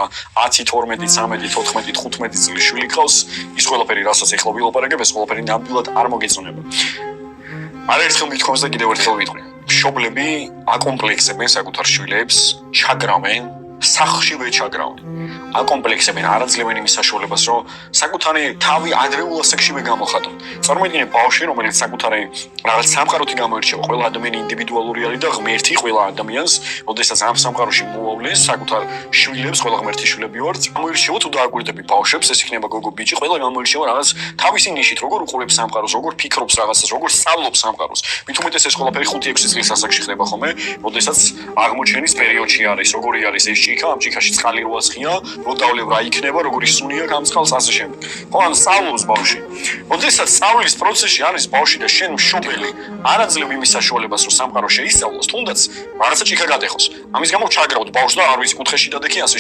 და 10, 12, 13, 14, 15 წლის შვილი ყავს, ის ყველაფერი, რასაც ეხლა ვილაპარაკებ, ეს ყველაფერი ნამდვილად არ მოგეწონება. არაერთხელ მithქვამს და კიდევ ერთხელ ვიტყვი. მშობლები აკომპლექსებენ საკუთარ შვილებს, ჩაგრავენ, სახლშივე ჩაგრავენ. აკომპლექსებენ, არ აძლევენ იმის საშუალებას, რომ საკუთარი თავი ადრეულ ასაკშივე გამოხატონ. წარმოიდგინეთ ბავშვი, რომელიც საკუთარი რაღაც სამყაროთი გამოირჩევა, ყველა ადამიანი ინდივიდუალური არის და ღმერთი ყველა ადამიანს, როდესაც ამ სამყაროში მოავლეს საკუთარ შვილებს, ყველა ღმერთის შვილები ვართ, გამოირჩევა თუ დააკვირდები ბავშვებს, ეს იქნება გოგო ბიჭი, ყველა გამოირჩევა რაღაც თავისი ნიშით, როგორ უყურებს სამყაროს, როგორ ფიქრობს რაღაცას, როგორ სწავლობს სამყაროს. მით უმეტეს ეს ყველაფერი 5-6 წლის ასაკში ხდება ხოლმე, როდესაც აღმოჩენის პერიოდში არის, როგორი არის ეს ჭიქა, ამ ჭიქაში წყალი რო ასხია, რო დავლევ რა იქნება, როგორი სუნია გამწყალს ასე შემდეგ. ხო, ან სწავლობს ბავშვი. როდესაც სწავლის პროცესში არის ბავშვი და შენ მშობელი არ აძლევ იმის საშუალებას, რომ სამყარო შეისწავლოს, თუნდაც რაღაცა ჭიქა გადეხოს. ამის გამო ჩაგრავთ ბავშვს და არ ვიცი კუთხეში დადექი ასე